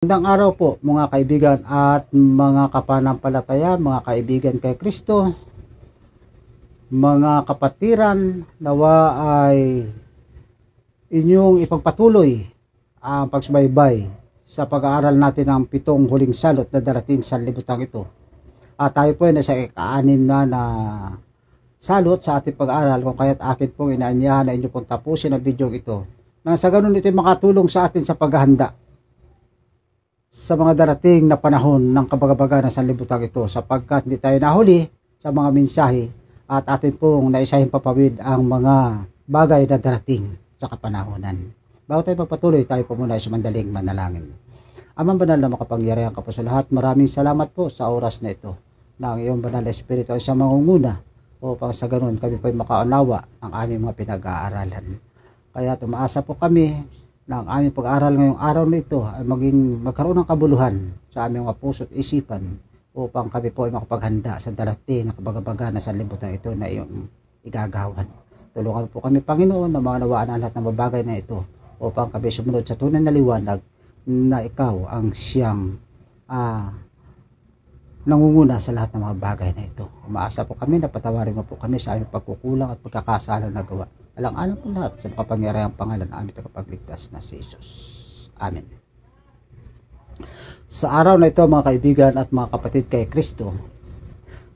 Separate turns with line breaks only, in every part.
Magandang araw po mga kaibigan at mga kapanampalataya, mga kaibigan kay Kristo, mga kapatiran, nawa ay inyong ipagpatuloy ang pagsubaybay sa pag-aaral natin ng 7 huling salot na darating sa libutang ito. At tayo po ay nasa ika-6 na salot sa ating pag-aaral, kung kaya't akin pong inaanyahan na inyo pong tapusin ang video ito nang sa ganun ito ay makatulong sa atin sa paghahanda sa mga darating na panahon ng kabagabagan ng sanlibutan ito, sapagkat hindi tayo nahuli sa mga mensahe at atin pong naisahin papawid ang mga bagay na darating sa kapanahonan. Bago tayo magpatuloy, tayo po muna ay sumandaling manalangin. Amang banal na makapangyarihan ka po sa lahat, maraming salamat po sa oras na ito na ang iyong banal na espiritu ay siyang mangunguna upang sa ganun kami po ay makaunawa ng aming mga pinag-aaralan. Kaya tumaasa po kami na ang aming pag-aaral ngayong araw na ito ay magkaroon ng kabuluhan sa aming mga puso at isipan upang kami po ay makapaghanda sa darating na kabagabagan na sanlibutan ito na iyong igagawan. Tulungan po kami, Panginoon, na mga nawaan ang lahat ng babagay na ito upang kami sumunod sa tunay na liwanag na ikaw ang siyang nangunguna sa lahat ng mga bagay na ito. Umaasa po kami na patawarin mo po kami sa aming pagkukulang at pagkakasala na gawa. Alang-alang po lahat sa makapangyarihang pangalan ng aming tagapagligtas na si Jesus. Amen. Sa araw na ito, mga kaibigan at mga kapatid kay Kristo,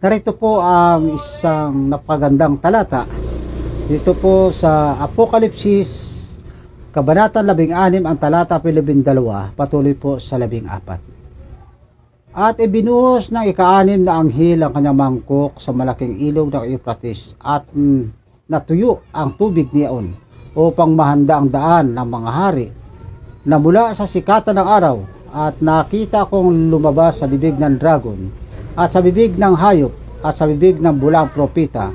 narito po ang isang napagandang talata dito po sa Apokalipsis Kabanata 16, ang talata 12, patuloy po sa 14. At ibinuhos ng ika-6 na anghel ang kanyang mangkok sa malaking ilog ng Euphrates at natuyo ang tubig niyaon upang mahanda ang daan ng mga hari na mula sa sikatan ng araw. At nakita kong lumabas sa bibig ng dragon at sa bibig ng hayop at sa bibig ng bulang propeta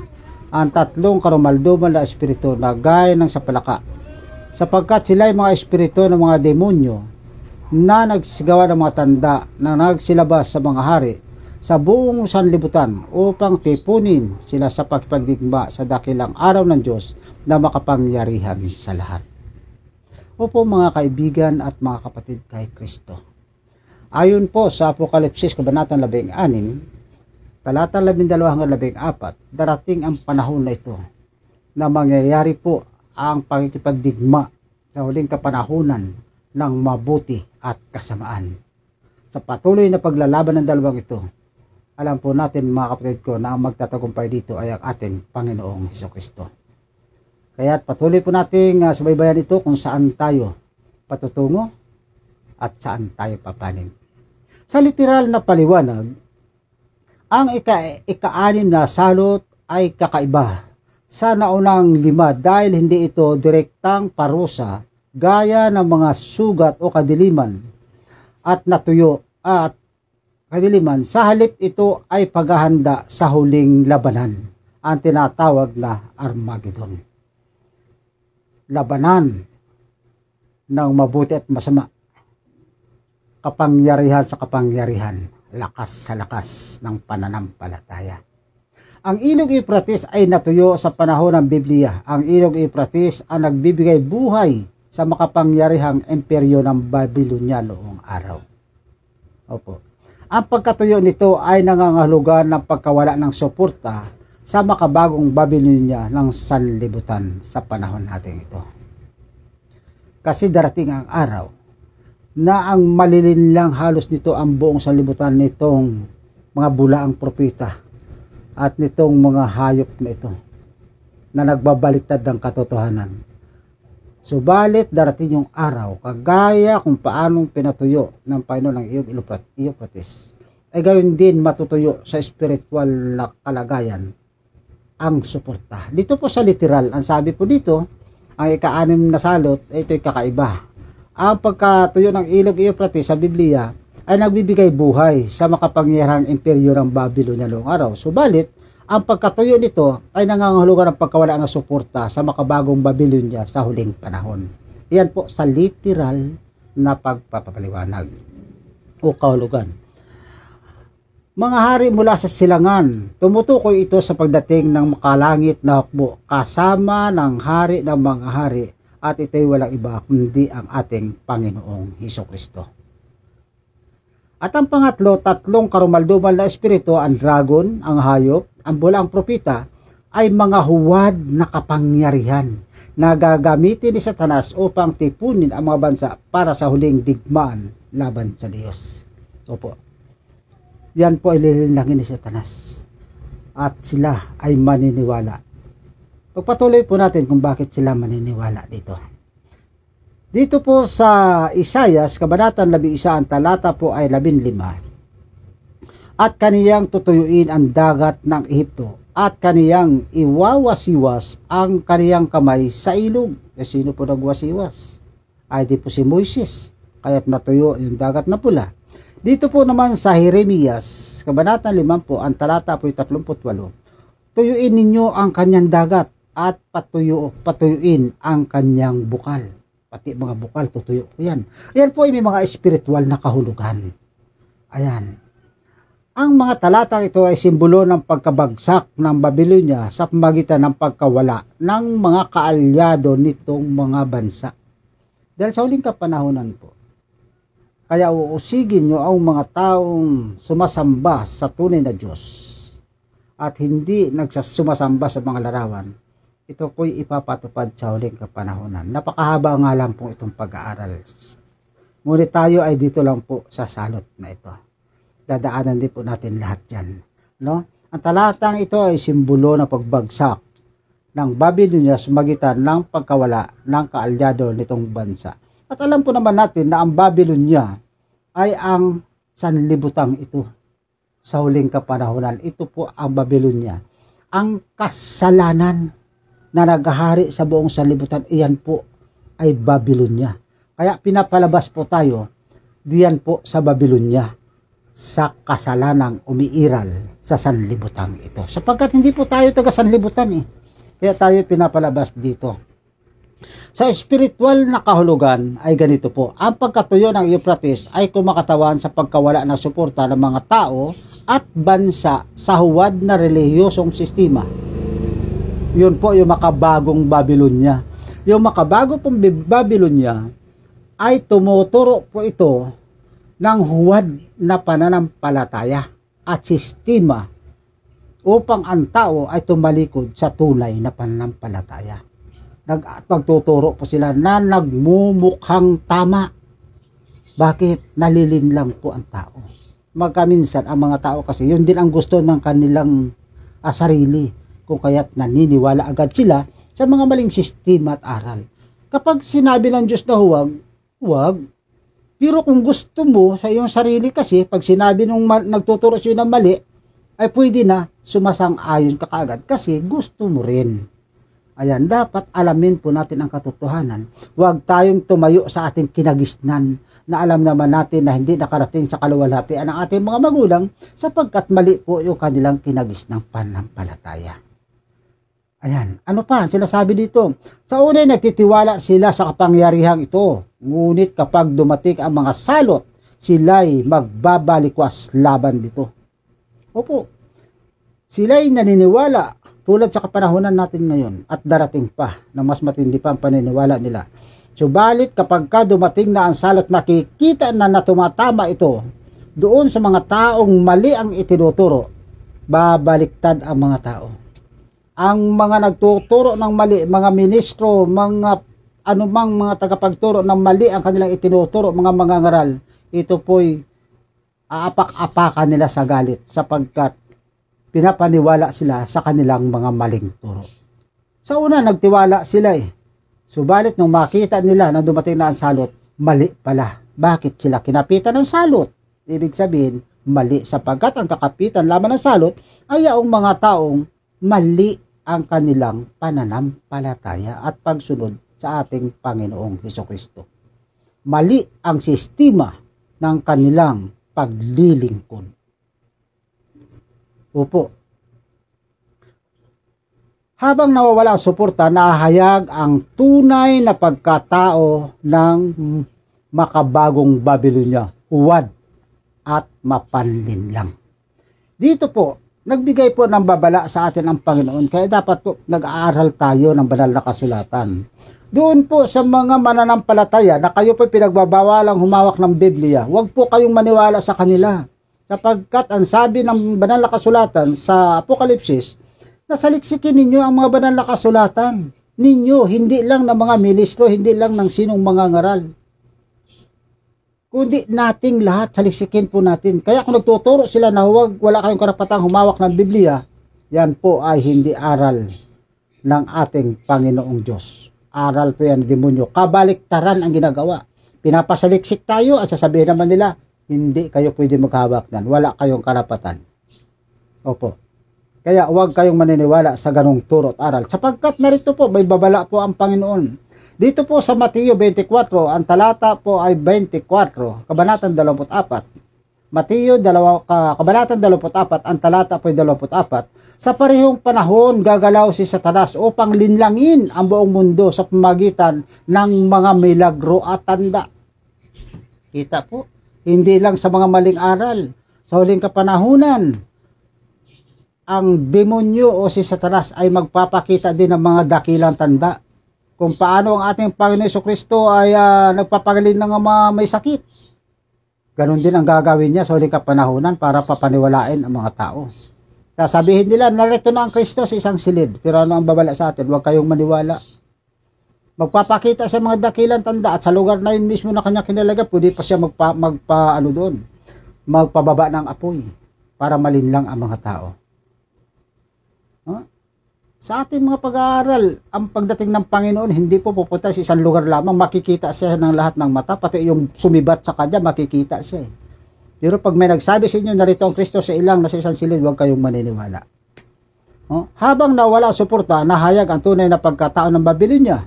ang 3 karumaldumal na espiritu na gaya ng sapalaka, sapagkat sila ay mga espiritu ng mga demonyo na nagsagawa ng mga tanda na nagsilabas sa mga hari sa buong sanlibutan upang tipunin sila sa pagpagdigma sa dakilang araw ng Diyos na makapangyarihan sa lahat. Opo mga kaibigan at mga kapatid kay Kristo, ayon po sa Apokalipsis Kabanata 16, talata 12 hanggang 14, darating ang panahon na ito na mangyayari po ang pagkikipagdigma sa huling kapanahunan ng mabuti at kasamaan. Sa patuloy na paglalaban ng dalawang ito, alam po natin mga kapatid ko na ang magtatagumpay dito ay ang ating Panginoong Hesukristo. Kaya patuloy po nating subaybayan ito kung saan tayo patutungo at saan tayo papanig. Sa literal na paliwanag, ang ika-6 na salot ay kakaiba sa naunang 5 dahil hindi ito direktang parusa gaya ng mga sugat o kadiliman at natuyo at kadiliman. Sa halip ito ay paghahanda sa huling labanan, ang tinatawag na Armageddon. Labanan ng mabuti at masama, kapangyarihan sa kapangyarihan, lakas sa lakas ng pananampalataya. Ang ilog Euphrates ay natuyo sa panahon ng Biblia. Ang ilog Euphrates ang nagbibigay buhay sa makapangyarihang imperyo ng Babylonia noong araw. Opo. Ang pagkatuyo nito ay nangangahulugan ng pagkawala ng suporta sa makabagong Babylonia ng sanlibutan sa panahon natin ito. Kasi darating ang araw na ang malilinlang halos nito ang buong sanlibutan nitong mga bulaang propeta at nitong mga hayop na ito na nagbabaliktad ng katotohanan. Subalit darating yung araw, kagaya kung paanong pinatuyo ng Panginoon ng Euphrates, ay gayon din matutuyo sa spiritual na kalagayan ang suporta. Dito po sa literal, ang sabi po dito, ang ika-6 na salot, ito'y kakaiba. Ang pagkatuyo ng ilog Euphrates sa Biblia ay nagbibigay buhay sa makapangyarihang imperyo ng Babylonia noong araw. Subalit, ang pagkatuyo nito ay nangangahulugan ng pagkawala ng suporta sa makabagong Babylonia sa huling panahon. Iyan po sa literal na pagpapaliwanag o kahulugan. Mga hari mula sa silangan, tumutukoy ito sa pagdating ng makalangit na hukbo kasama ng hari ng mga hari, at ito'y walang iba kundi ang ating Panginoong Hesukristo. At ang pangatlo, tatlong karumaldumal na espiritu, ang dragon, ang hayop, ang bula, ang propeta, ay mga huwad na kapangyarihan na gagamitin ni Satanas upang tipunin ang mga bansa para sa huling digmaan laban sa Diyos. Opo. Yan po ay lilinlangin ni Satanas. At sila ay maniniwala. Pagpatuloy po natin kung bakit sila maniniwala dito. Dito po sa Isayas, Kabanata 11, ang talata po ay 15. At kaniyang tutuyuin ang dagat ng Ehipto, at kaniyang iwawasiwas ang kaniyang kamay sa ilog. E sino po nagwasiwas? Ay di po si Moises, kaya't natuyo yung dagat na pula. Dito po naman sa Jeremias, Kabanata 5, ang talata po ay 38. Tuyuin ninyo ang kanyang dagat at patuyuin ang kanyang bukal. Pati mga bukal, tutuyo po yan. Ayan po ay may mga espiritual na kahulugan. Ayan. Ang mga talatang ito ay simbolo ng pagkabagsak ng Babylonia sa pamagitan ng pagkawala ng mga kaalyado nitong mga bansa. Dahil sa huling kapanahonan po, kaya uusigin nyo ang mga taong sumasamba sa tunay na Diyos at hindi sumasamba sa mga larawan. Ito po'y ipapatupad sa huling kapanahonan. Napakahaba nga lang po itong pag-aaral. Ngunit tayo ay dito lang po sa salot na ito. Dadaanan din po natin lahat yan. No? Ang talatang ito ay simbolo ng pagbagsak ng Babylonia sa magitan ng pagkawala ng kaalyado nitong bansa. At alam po naman natin na ang Babylonia ay ang sanlibutang ito. Sa huling kapanahonan, ito po ang Babylonia. Ang kasalanan na naghahari sa buong sanlibutan, iyan po ay Babylonia. Kaya pinapalabas po tayo diyan po sa Babylonia, sa kasalanang umiiral sa sanlibutan ito. Sapagkat hindi po tayo taga sanlibutan kaya tayo pinapalabas dito. Sa espiritual na kahulugan ay ganito po. Ang pagkatuyo ng Euphrates ay kumakatawan sa pagkawala ng suporta ng mga tao at bansa sa huwad na relihiyosong sistema. Yun po yung makabagong Babylonia. Yung makabago pong Babylonia ay tumuturo po ito ng huwad na pananampalataya at sistema upang ang tao ay tumalikod sa tunay na pananampalataya. Nagtuturo po sila na nagmumukhang tama. Bakit? Nalilinlang po ang tao. Magkaminsan ang mga tao kasi yun din ang gusto ng kanilang sarili. Kung kaya't naniniwala agad sila sa mga maling sistema at aral. Kapag sinabi ng Diyos na huwag, huwag. Pero kung gusto mo sa iyong sarili kasi, pag sinabi nung nagtuturo siya ng mali, ay pwede na sumasang-ayon ka kaagad kasi gusto mo rin. Ayan, dapat alamin po natin ang katotohanan. Huwag tayong tumayo sa ating kinagisnan na alam naman natin na hindi nakarating sa kaluwalhatian ang ating mga magulang sapagkat mali po yung kanilang kinagisnang pananampalataya. Ayan, ano pa sinasabi dito? Sa una nagtitiwala sila sa kapangyarihang ito. Ngunit kapag dumating ang mga salot, sila'y magbabalikwas laban dito. Opo, sila'y naniniwala tulad sa kapanahonan natin ngayon at darating pa na mas matindi pa ang paniniwala nila. Subalit kapag dumating na ang salot, nakikita na tumatama ito doon sa mga taong mali ang itinuturo, babaliktad ang mga tao. Ang mga nagtuturo ng mali, mga ministro, mga anumang mga tagapagturo ng mali ang kanilang itinuturo, mga mangangaral, ito po'y aapak-apakan nila sa galit sapagkat pinapaniwala sila sa kanilang mga maling turo. Sa una, nagtiwala sila Subalit nung makita nila na dumating na ang salot, mali pala. Bakit sila kinapitan ng salot? Ibig sabihin, mali sapagkat ang kakapitan lamang ng salot ay ang mga taong mali ang kanilang pananampalataya at pagsunod sa ating Panginoong Hesukristo. Mali ang sistema ng kanilang paglilingkod. Opo. Habang nawawala ang suporta, nahayag ang tunay na pagkatao ng makabagong Babylonia, huwad at mapanlinlang. Dito po, nagbigay po ng babala sa atin ang Panginoon, kaya dapat po nag-aaral tayo ng banal na kasulatan. Doon po sa mga mananampalataya na kayo po pinagbabawalang humawak ng Biblia, huwag po kayong maniwala sa kanila. Sapagkat ang sabi ng banal na kasulatan sa Apokalipsis, nasaliksikin ninyo ang mga banal na kasulatan ninyo, hindi lang ng mga ministro, hindi lang ng sinong mga ngaral. Kundi nating lahat, saliksikin po natin. Kaya kung nagtuturo sila na wala kayong karapatang humawak ng Biblia, yan po ay hindi aral ng ating Panginoong Diyos. Aral po yan, demonyo. Kabaliktaran ang ginagawa. Pinapasaliksik tayo at sasabihin naman nila, hindi kayo pwede maghawak nan. Wala kayong karapatan. Opo. Kaya huwag kayong maniniwala sa ganong turo at aral. Sapagkat narito po, may babala po ang Panginoon. Dito po sa Mateo 24, ang talata po ay 24, kabanatang 24. Mateo, kabanatang 24, ang talata po ay 24. Sa parehong panahon, gagalaw si Satanas upang linlangin ang buong mundo sa pamagitan ng mga milagro at tanda. Kita po, hindi lang sa mga maling aral. Sa huling kapanahunan, ang demonyo o si Satanas ay magpapakita din ng mga dakilang tanda. Kung paano ang ating Panginoon Jesucristo ay nagpapagaling ng mga may sakit. Ganon din ang gagawin niya sa huling kapanahunan para papaniwalain ang mga tao. Sasabihin nila, narito na ang Kristo sa isang silid. Pero ano ang babala sa atin? Huwag kayong maniwala. Magpapakita sa mga dakilang tanda at sa lugar na yun mismo na kanya kinalaga, pwede pa siya magpababa ng apoy para malinlang ang mga tao. Huh? Sa ating mga pag-aaral, ang pagdating ng Panginoon, hindi po pupunta sa isang lugar lamang, makikita siya ng lahat ng mata, pati yung sumibat sa kanya, makikita siya. Pero pag may nagsabi sa inyo, narito ang Kristo sa ilang nasa isang silid, huwag kayong maniniwala. Habang nawala suporta, nahayag ang tunay na pagkatao ng Babylonia.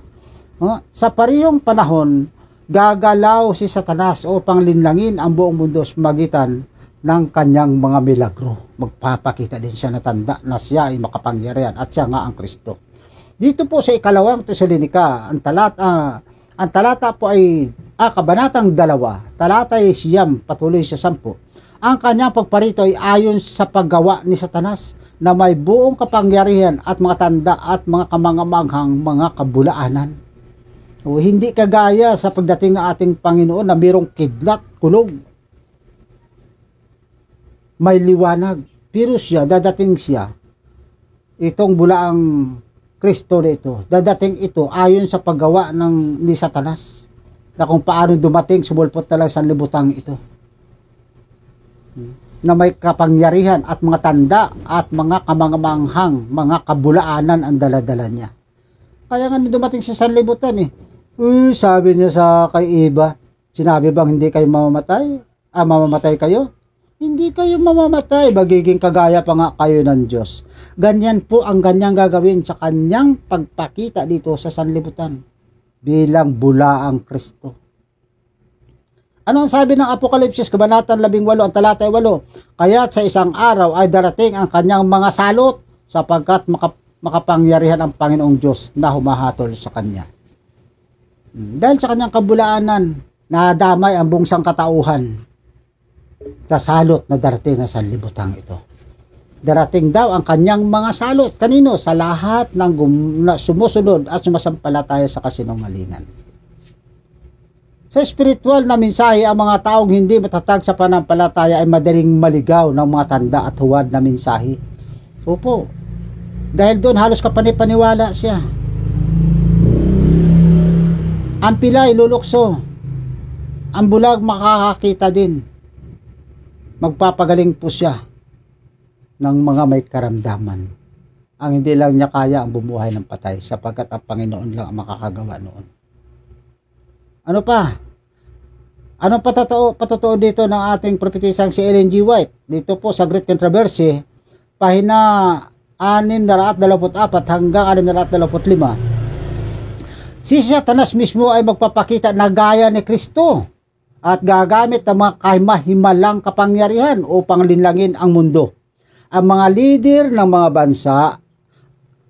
Sa parehong panahon, gagalaw si Satanas upang linlangin ang buong mundo sa magitan ng kanyang mga milagro. Magpapakita din siya na tanda na siya ay makapangyarihan at siya nga ang Kristo. Dito po sa ikalawang Tesalonica, ang talata po ay kabanatang 2, talata ay 9, patuloy sa 10. Ang kanyang pagparito ay ayon sa paggawa ni Satanas na may buong kapangyarihan at mga tanda at mga kamangamanghang mga kabulaanan. O hindi kagaya sa pagdating ng ating Panginoon na mayroong kidlat, kulog, may liwanag, pero dadating siya, itong bulaang Kristo na ito, dadating ito ayon sa paggawa ni Satanas, na kung paano dumating, sumulpot na lang sa libutang ito, na may kapangyarihan at mga tanda at mga kamangamanghang, mga kabulaanan ang daladala niya. Kaya nga dumating sa sanlibutan sabi niya sa kay Eva, sinabi bang hindi kayo mamamatay? Mamamatay kayo? Hindi kayo mamamatay, magiging kagaya pa nga kayo ng Diyos. Ganyan po ang ganyang gagawin sa kanyang pagpakita dito sa sanlibutan bilang bulaang Kristo. Ano ang sabi ng Apokalipsis, kabanatan 18, ang talata 8? Kaya't sa isang araw ay darating ang kanyang mga salot sapagkat makapangyarihan ang Panginoong Diyos na humahatol sa kanya. Dahil sa kanyang kabulaanan, nadamay ang buong sangkatauhan sa salot na darating na sanlibutan ito. Darating daw ang kanyang mga salot. Kanino? Sa lahat ng sumusunod at sumasampalataya sa kasinungalingan. Sa spiritual na mensahe, ang mga taong hindi matatag sa panampalataya ay madaling maligaw ng mga tanda at huwad na mensahe. Opo. Dahil doon halos kapanipaniwala siya. Ang pilay lulukso. Ang bulag makakakita din. Magpapagaling po siya ng mga may karamdaman. Ang hindi lang niya kaya ang bumuhay ng patay sapagkat ang Panginoon lang ang makakagawa noon. Ano pa? Anong patotoo dito ng ating propetesang si Ellen G. White? Dito po sa Great Controversy, pahina 624 hanggang 625. Si Satanas mismo ay magpapakita na gaya ni Kristo at gagamit ng mga kahimahimalang kapangyarihan upang linlangin ang mundo. Ang mga lider ng mga bansa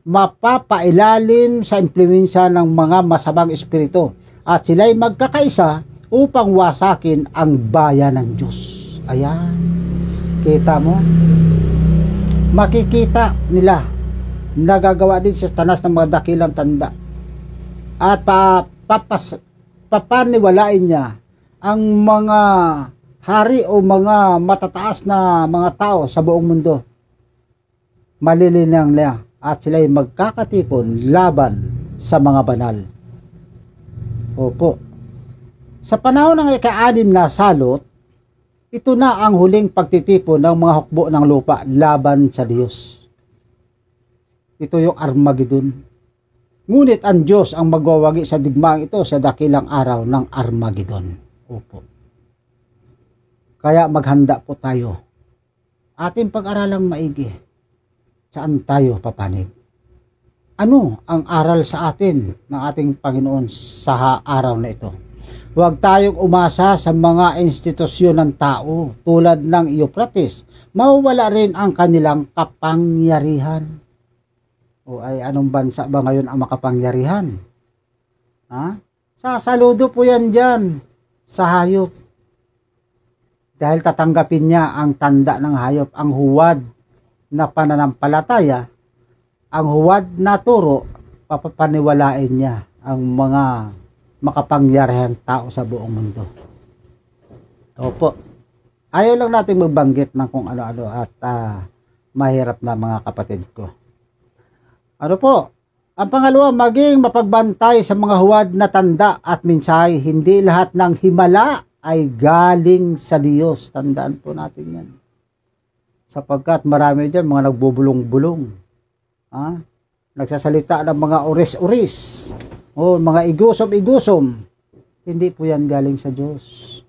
mapapailalim sa impluwensya ng mga masamang espiritu at sila'y magkakaisa upang wasakin ang bayan ng Diyos. Ayan. Kita mo? Makikita nila nagagawa din si Satanas ng mga dakilang tanda. at papaniwalain niya ang mga hari o mga matataas na mga tao sa buong mundo. Malilinang niya at sila'y magkakatipon laban sa mga banal. Opo. Sa panahon ng ika-6 na salot, ito na ang huling pagtitipon ng mga hukbo ng lupa laban sa Diyos. Ito yung Armageddon. Ngunit ang Diyos ang magwawagi sa digmaang ito sa dakilang araw ng Armageddon. Opo. Kaya maghanda po tayo. Ating pag-aralang maigi. Saan tayo papanig? Ano ang aral sa atin ng ating Panginoon sa araw na ito? Huwag tayong umasa sa mga institusyon ng tao tulad ng Euphrates. Mawawala rin ang kanilang kapangyarihan. O ay anong bansa ba ngayon ang makapangyarihan? Ha? Sasaludo po yan dyan sa hayop. Dahil tatanggapin niya ang tanda ng hayop, ang huwad na pananampalataya, ang huwad na turo, papapaniwalain niya ang mga makapangyarihan tao sa buong mundo. Opo. Ayaw lang natin magbanggit ng kung ano-ano at mahirap na mga kapatid ko. Ano po? Ang pangalawa, maging mapagbantay sa mga huwad na tanda at mensahe. Hindi lahat ng himala ay galing sa Diyos. Tandaan po natin yan. Sapagkat marami dyan mga nagbubulong-bulong. Nagsasalita ng mga uris-uris. O mga igusom-igusom. Hindi po yan galing sa Diyos.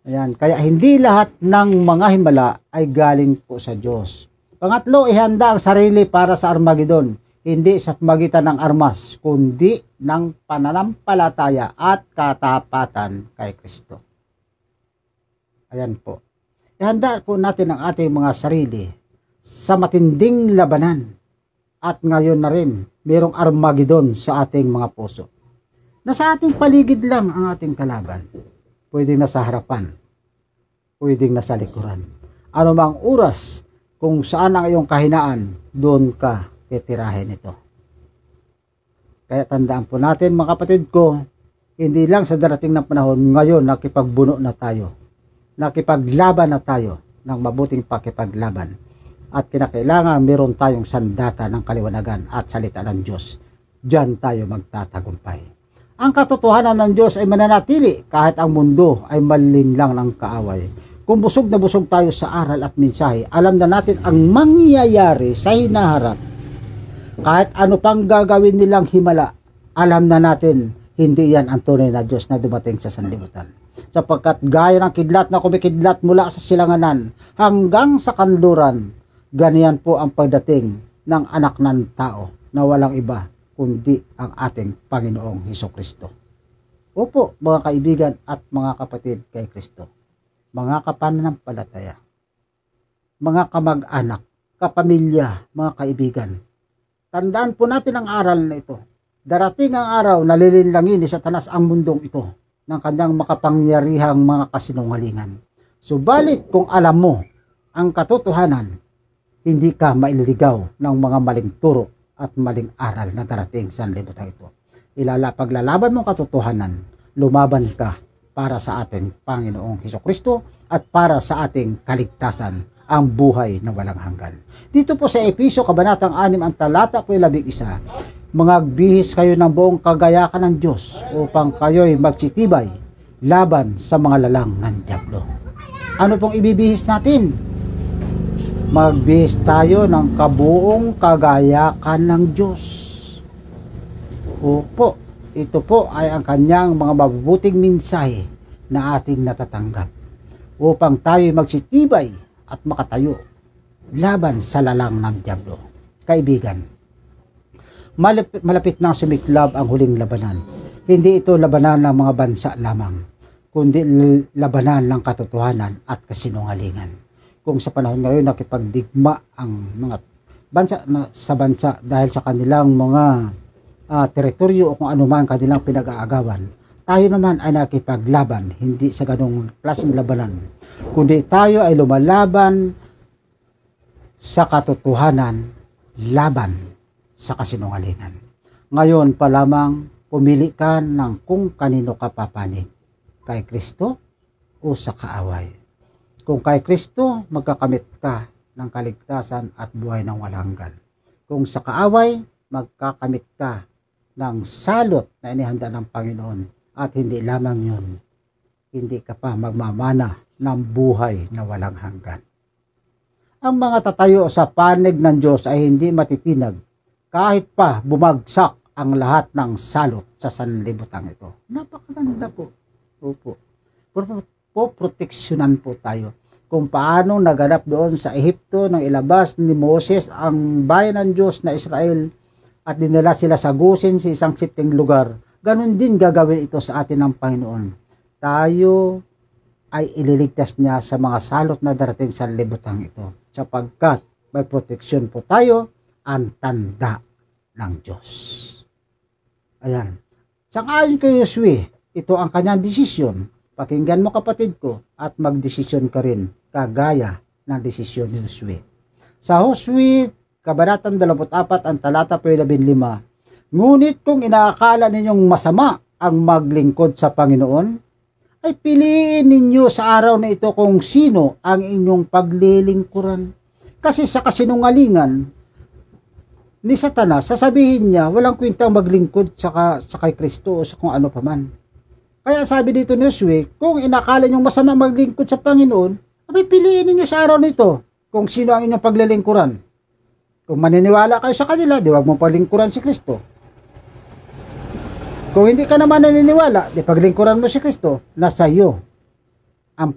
Ayan. Kaya hindi lahat ng mga himala ay galing po sa Diyos. Pangatlo, ihanda ang sarili para sa Armageddon. Hindi sa pamagitan ng armas, kundi ng pananampalataya at katapatan kay Kristo. Ayan po. Ihanda po natin ang ating mga sarili sa matinding labanan. At ngayon na rin, mayroong Armageddon sa ating mga puso. Nasa ating paligid lang ang ating kalaban. Pwedeng nasa harapan. Pwedeng nasa likuran. Ano mang oras, kung saan ang iyong kahinaan, doon ka titirahin ito. Kaya tandaan po natin mga kapatid ko, hindi lang sa darating na panahon, ngayon nakipagbuno na tayo. Nakipaglaban na tayo ng mabuting pakipaglaban. At kinakailangan meron tayong sandata ng kaliwanagan at salita ng Diyos. Diyan tayo magtatagumpay. Ang katotohanan ng Diyos ay mananatili kahit ang mundo ay malinlang ng kaaway. Kung busog na busog tayo sa aral at mensahe, alam na natin ang mangyayari sa hinaharap. Kahit ano pang gagawin nilang himala, alam na natin hindi yan ang tunay na Diyos na dumating sa sanlibutan. Sapagkat gaya ng kidlat na kumikidlat mula sa silanganan hanggang sa kanluran, ganiyan po ang pagdating ng anak ng tao na walang iba kundi ang ating Panginoong Hesukristo. Opo, mga kaibigan at mga kapatid kay Kristo. Mga kapananampalataya, mga kamag-anak, kapamilya, mga kaibigan. Tandaan po natin ang aral na ito. Darating ang araw na lilinlangin ni Satanas ang mundong ito ng kanyang makapangyarihang mga kasinungalingan. Subalit kung alam mo ang katotohanan, hindi ka maililigaw ng mga maling turo at maling aral na darating sa libutan ito. Paglalaban mo katotohanan, lumaban ka para sa ating Panginoong Hesukristo at para sa ating kaligtasan, ang buhay na walang hanggan. Dito po sa Efeso, Kabanatang 6, ang talata po 11, Mangagbihis kayo ng buong kagayakan ng Diyos upang kayo'y magsitibay laban sa mga lalang ng dyablo. Ano pong ibibihis natin? Magbihis tayo ng kabuong kagayakan ng Diyos. Opo. Ito po ay ang kanyang mga mabubuting mensahe na ating natatanggap upang tayo magsitibay at makatayo laban sa lalang ng dyablo. Kaibigan, malapit na sumiklab ang huling labanan. Hindi ito labanan ng mga bansa lamang, kundi labanan ng katotohanan at kasinungalingan. Kung sa panahon ngayon nakipagdigma ang mga bansa sa bansa dahil sa kanilang mga teritoryo o kung ano man kanilang pinag-aagawan, tayo naman ay nakipaglaban, hindi sa ganong klaseng labanan, kundi tayo ay lumalaban sa katotohanan, laban sa kasinungalingan. Ngayon pa lamang, pumili ka ng kung kanino ka papanig, kay Kristo o sa kaaway. Kung kay Kristo, magkakamit ka ng kaligtasan at buhay ng walang hanggan. Kung sa kaaway, magkakamit ka ng salot na inihanda ng Panginoon. At hindi lamang yun, hindi ka pa magmamana ng buhay na walang hanggan. Ang mga tatayo sa panig ng Diyos ay hindi matitinag kahit pa bumagsak ang lahat ng salot sa sanlibutan ito. Napakaganda po. Opo. Proteksyonan po tayo. Kung paano naganap doon sa Ehipto nang ilabas ni Moses ang bayan ng Diyos na Israel at dinala sila sa Gosen sa isang sipting lugar. Ganon din gagawin ito sa atin ng Panginoon. Tayo ay ililigtas niya sa mga salot na darating sa libutan ito. Sapagkat may proteksyon po tayo, ang tanda ng Diyos. Ayan. Sang-ayon kay Josue, ito ang kanyang desisyon. Pakinggan mo kapatid ko at magdesisyon ka rin kagaya ng desisyon ni Josue. Sa Josue, Kabanatang 24, ang talata 15, ngunit kung inaakala ninyong masama ang maglingkod sa Panginoon, ay piliin ninyo sa araw na ito kung sino ang inyong paglilingkuran. Kasi sa kasinungalingan ni Satanas, sasabihin niya, walang kwentang maglingkod sa kay Kristo o sa kung ano paman. Kaya sabi dito ni Josue, kung inakala ninyong masama maglingkod sa Panginoon, ay piliin ninyo sa araw nito kung sino ang inyong paglilingkuran. Kung maniniwala kayo sa kanila, di wag mong paglingkuran si Kristo. Kung hindi ka naman naniniwala, di paglingkuran mo si Kristo, nasa iyo ang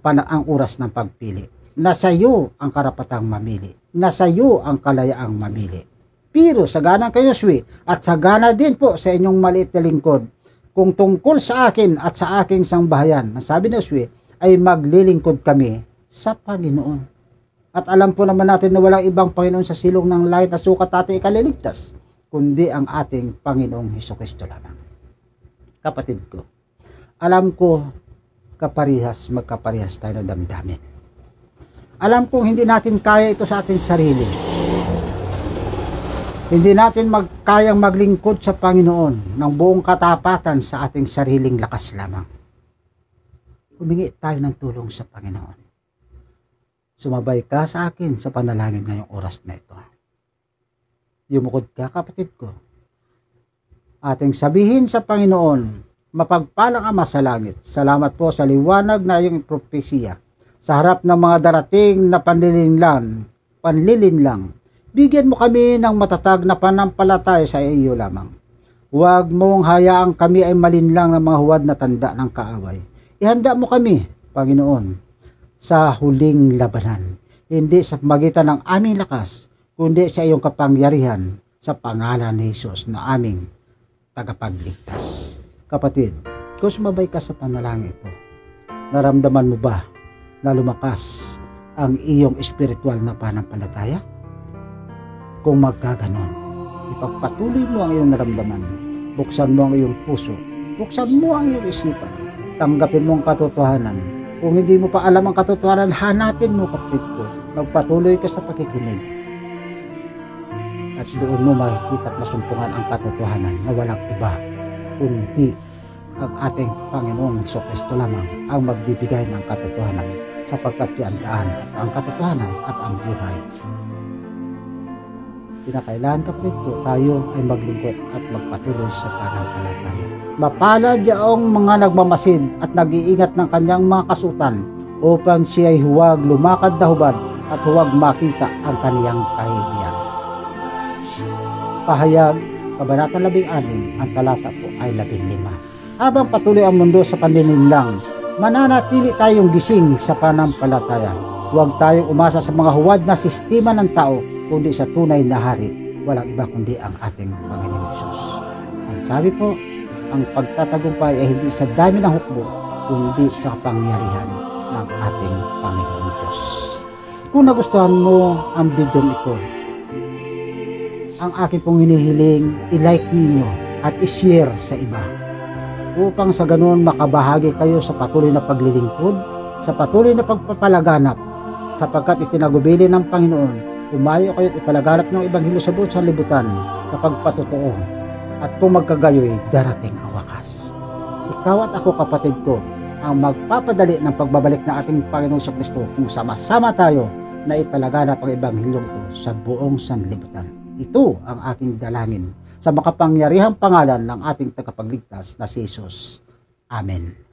oras ng pagpili. Nasa iyo ang karapatang mamili. Nasa iyo ang kalayaang mamili. Pero sagana kay Josue at sagana din po sa inyong maliit na lingkod, kung tungkol sa akin at sa aking sangbahayan, sabi ni Josue, ay maglilingkod kami sa Panginoon. At alam po naman natin na walang ibang Panginoon sa silong ng langit na sukat natin ikaliligtas, kundi ang ating Panginoong Hesukristo lamang. Kapatid ko, alam ko magkaparehas tayo ng damdamin. Alam kong hindi natin kaya ito sa ating sarili. Hindi natin kayang maglingkod sa Panginoon ng buong katapatan sa ating sariling lakas lamang. Humingi tayo ng tulong sa Panginoon. Sumabay ka sa akin sa panalangin ngayong oras na ito. Yumukod ka kapatid ko. Ating sabihin sa Panginoon, mapagpalang Ama sa langit, salamat po sa liwanag na iyong propesiya. Sa harap ng mga darating na panlilinlang, bigyan mo kami ng matatag na panampalataya sa iyo lamang. Huwag mong hayaang kami ay malinlang ng mga huwad na tanda ng kaaway. Ihanda mo kami, Panginoon, sa huling labanan, hindi sa magitan ng aming lakas, kundi sa iyong kapangyarihan sa pangalan ni Jesus na aming tagapagligtas. Kapatid, kung sumabay ka sa panalangin ito, naramdaman mo ba na lumakas ang iyong espiritual na panampalataya? Kung magkaganon, ipagpatuloy mo ang iyong naramdaman, buksan mo ang iyong puso, buksan mo ang iyong isipan, tanggapin mo ang katotohanan. Kung hindi mo pa alam ang katotohanan, hanapin mo kapatid ko, magpatuloy ka sa pakikinig. At doon mo makikita at masumpungan ang katotohanan na walang iba, kundi ang ating Panginoong Hesukristo lamang ang magbibigay ng katotohanan, sapagkat siya ang daan at ang katotohanan at ang buhay. Kinakailangan kapatid ko, tayo ay maglingkod at magpatuloy sa pananampalataya. Mapalad yaong mga nagmamasid at nag-iingat ng kanyang mga kasutan upang siya ay huwag lumakad na hubad at huwag makita ang kaniyang kahihiyan. Pahayag, Kabanata 16, ang talata po ay 15. Habang patuloy ang mundo sa panlilinlang, mananatili tayong gising sa pananampalataya. Huwag tayong umasa sa mga huwad na sistema ng tao, kundi sa tunay na hari, walang iba kundi ang ating Panginoong Hesus. Ang sabi po, ang pagtatagumpay ay hindi sa dami ng hukbo, kundi sa kapangyarihan ng ating Panginoong Diyos. Kung nagustuhan mo ang video ito, ang aking pong hinihiling, i-like ninyo at i-share sa iba, upang sa ganoon makabahagi kayo sa patuloy na paglilingkod, sa patuloy na pagpapalaganap, sapagkat itinagubili ng Panginoon, umayo kayo at ipalaganap ng Ebanghelyo sa buong sanlibutan sa pagpatotoo At kung magkagayoy, darating ang wakas. Ikaw at ako, kapatid ko, ang magpapadali ng pagbabalik ng ating Panginoong Kristo kung sama-sama tayo na ipalaganap ang ebanghelyo ito sa buong sanlibutan. Ito ang aking dalangin sa makapangyarihang pangalan ng ating tagapagligtas na si Jesus. Amen.